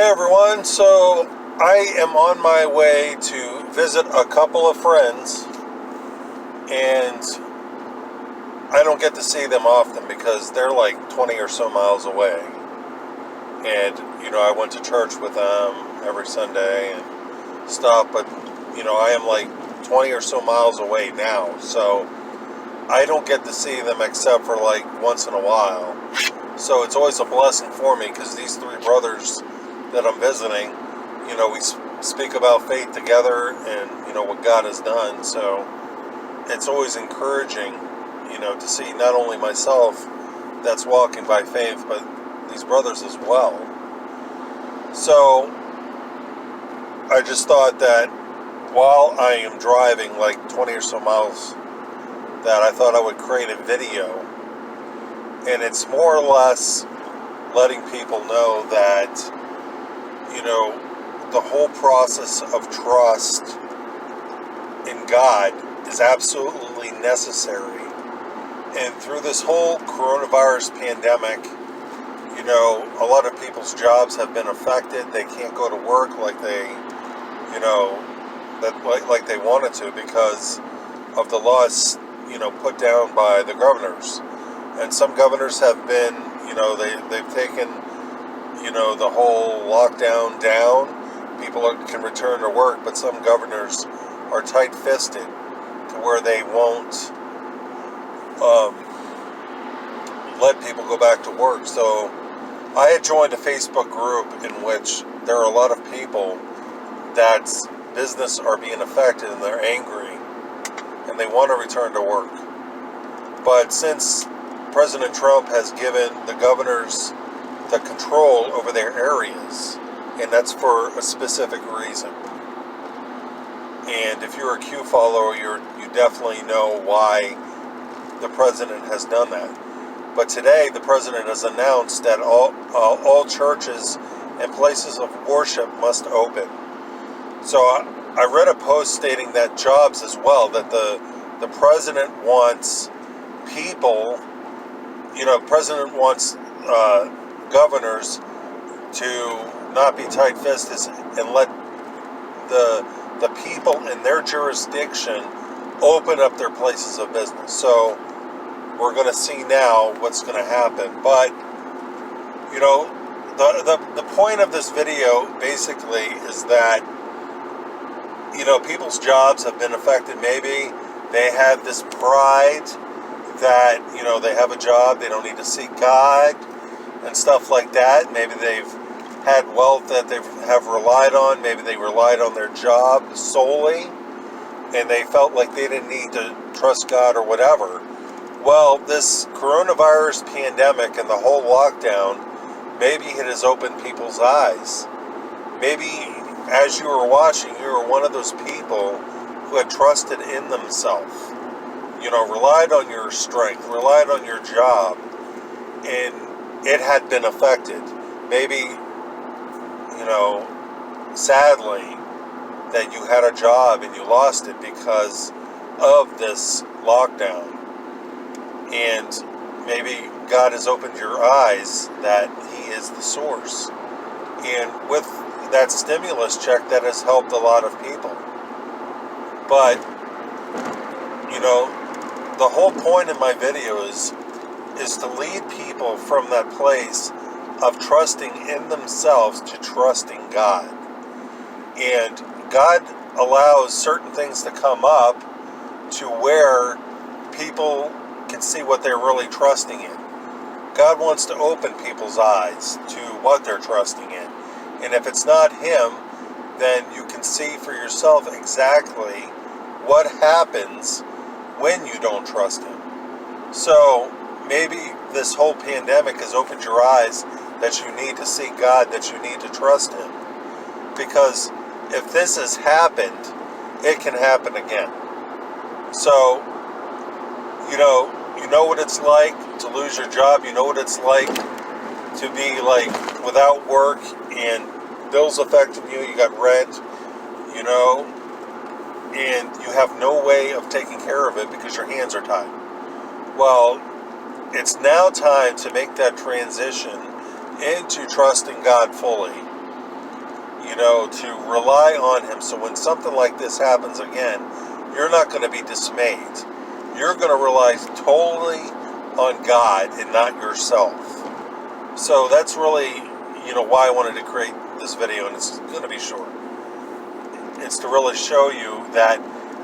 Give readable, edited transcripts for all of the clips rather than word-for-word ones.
Hey everyone, so I am on my way to visit a couple of friends, and I don't get to see them often because they're like 20 or so miles away. And, I went to church with them every Sunday and stuff, but, I am like 20 or so miles away now, so I don't get to see them except for like once in a while. So it's always a blessing for me because these three brothers that I'm visiting, we speak about faith together and, what God has done. So it's always encouraging, to see not only myself that's walking by faith, but these brothers as well. So I just thought that while I am driving like 20 or so miles, that I thought I would create a video. And it's more or less letting people know that, the whole process of trust in God is absolutely necessary. And through this whole coronavirus pandemic, a lot of people's jobs have been affected. They can't go to work like they, like they wanted to because of the laws, put down by the governors. And some governors have been, they've taken, the whole lockdown down. People can return to work, but some governors are tight-fisted to where they won't let people go back to work. So I had joined a Facebook group in which there are a lot of people that's business are being affected and they're angry and they want to return to work. But since President Trump has given the governors the control over their areas, and that's for a specific reason. And if you're a Q follower, you definitely know why the president has done that. But today, the president has announced that all churches and places of worship must open. So I read a post stating that jobs as well, that the president wants people, president wants governors to not be tight-fisted and let the people in their jurisdiction open up their places of business. So we're going to see now what's going to happen. But, the point of this video basically is that, people's jobs have been affected. Maybe they had this pride that, they have a job, they don't need to seek God and stuff like that. Maybe they've had wealth that they have relied on. Maybe they relied on their job solely and they felt like they didn't need to trust God or whatever. Well, this coronavirus pandemic and the whole lockdown, maybe it has opened people's eyes. Maybe as you were watching, you were one of those people who had trusted in themselves, relied on your strength, relied on your job, and it had been affected. Maybe, sadly, that you had a job and you lost it because of this lockdown. And maybe God has opened your eyes that He is the source. And with that stimulus check, that has helped a lot of people. But, the whole point of my video is to lead people from that place of trusting in themselves to trusting God. And God allows certain things to come up to where people can see what they're really trusting in. God wants to open people's eyes to what they're trusting in. And if it's not Him, then you can see for yourself exactly what happens when you don't trust Him. So maybe this whole pandemic has opened your eyes that you need to seek God, that you need to trust Him. Because if this has happened, it can happen again. So, you know what it's like to lose your job. You know what it's like to be like without work and bills affecting you. You got rent, and you have no way of taking care of it because your hands are tied. Well, it's now time to make that transition into trusting God fully to rely on him. So when something like this happens again, you're not going to be dismayed. You're going to rely totally on God and not yourself. So that's really, why I wanted to create this video, and it's going to be short. It's to really show you that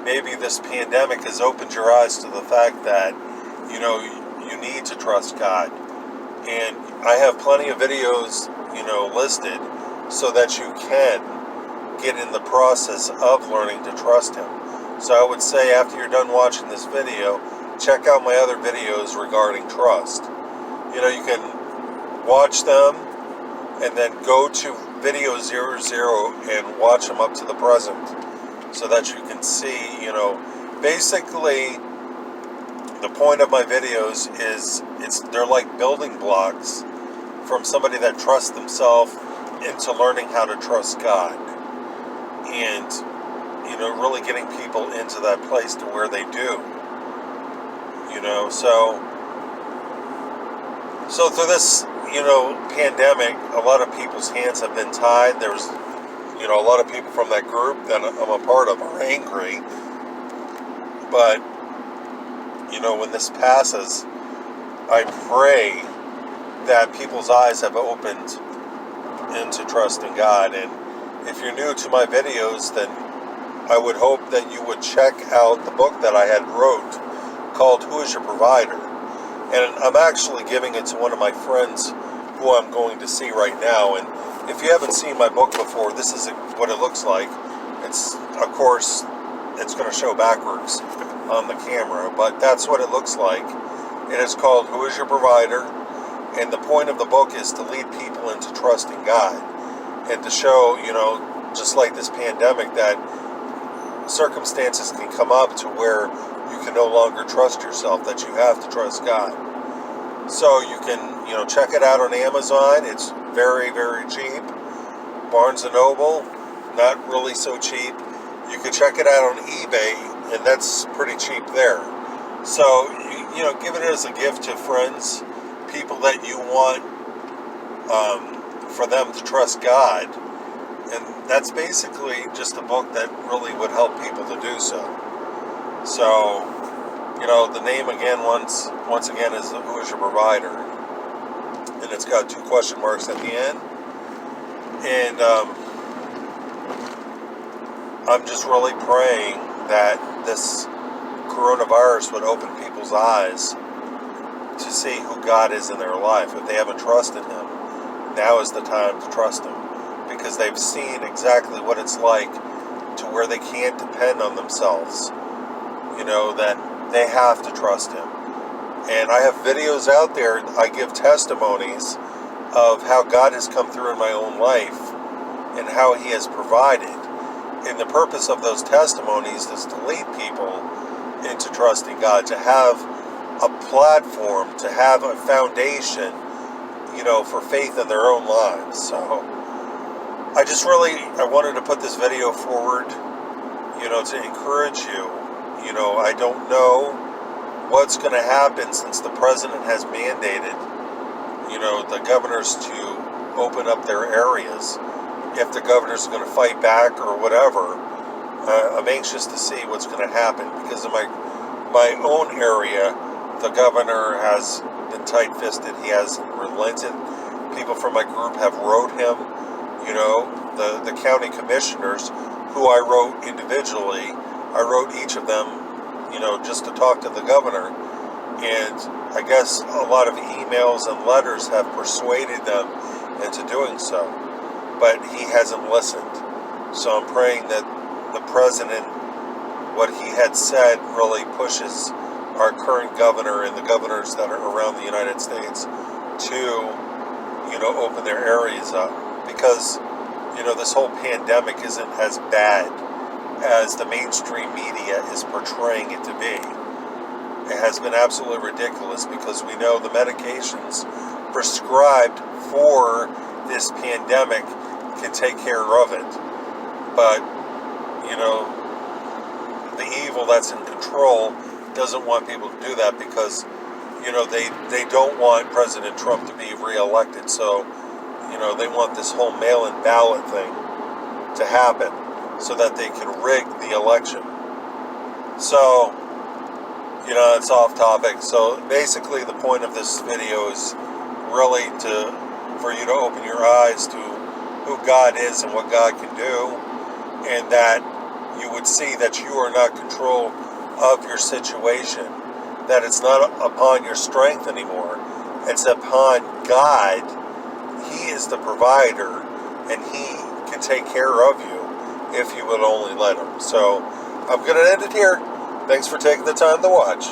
maybe this pandemic has opened your eyes to the fact that, you need to trust God. And I have plenty of videos, listed so that you can get in the process of learning to trust Him. So I would say after you're done watching this video, check out my other videos regarding trust. You can watch them and then go to video 00 and watch them up to the present so that you can see, basically the point of my videos is they're like building blocks from somebody that trusts themselves into learning how to trust God, and really getting people into that place to where they do. So through this pandemic, a lot of people's hands have been tied. There's a lot of people from that group that I'm a part of are angry, but when this passes, I pray that people's eyes have opened into trusting God. And if you're new to my videos, then I would hope that you would check out the book that I had wrote called Who is Your Provider? And I'm actually giving it to one of my friends who I'm going to see right now. And if you haven't seen my book before, this is what it looks like. It's, of course, it's going to show backwards on the camera, but that's what it looks like. And it's called Who is Your Provider? And the point of the book is to lead people into trusting God and to show, just like this pandemic, that circumstances can come up to where you can no longer trust yourself, that you have to trust God. So you can, check it out on Amazon. It's very, very cheap. Barnes & Noble, not really so cheap. You can check it out on eBay, and that's pretty cheap there. So, give it as a gift to friends, people that you want for them to trust God. And that's basically just a book that really would help people to do so. So, the name again, once again, is Who is Your Provider? And it's got 2 question marks at the end. And I'm just really praying that this coronavirus would open people's eyes to see who God is in their life. If they haven't trusted Him, now is the time to trust Him, because they've seen exactly what it's like to where they can't depend on themselves. That they have to trust Him. And I have videos out there, I give testimonies of how God has come through in my own life and how He has provided. And the purpose of those testimonies is to lead people into trusting God, to have a platform, to have a foundation, for faith in their own lives. So I wanted to put this video forward, to encourage you. I don't know what's going to happen since the president has mandated, the governors to open up their areas. If the governor's going to fight back or whatever, I'm anxious to see what's going to happen, because in my own area, the governor has been tight-fisted. He hasn't relented. People from my group have wrote him. The county commissioners, who I wrote individually, I wrote each of them, just to talk to the governor. And I guess a lot of emails and letters have persuaded them into doing so. But he hasn't listened. So I'm praying that the president, what he had said, really pushes our current governor and the governors that are around the United States to, open their areas up. Because, this whole pandemic isn't as bad as the mainstream media is portraying it to be. It has been absolutely ridiculous, because we know the medications prescribed for this pandemic can take care of it. But, the evil that's in control doesn't want people to do that, because, they don't want President Trump to be reelected. So, they want this whole mail-in ballot thing. to happen so that they can rig the election. So, it's off topic. So basically the point of this video is really for you to open your eyes to who God is and what God can do, and that you would see that you are not in control of your situation, that it's not upon your strength anymore, it's upon God. He is the provider, and He can take care of you if you would only let Him. So I'm going to end it here. Thanks for taking the time to watch.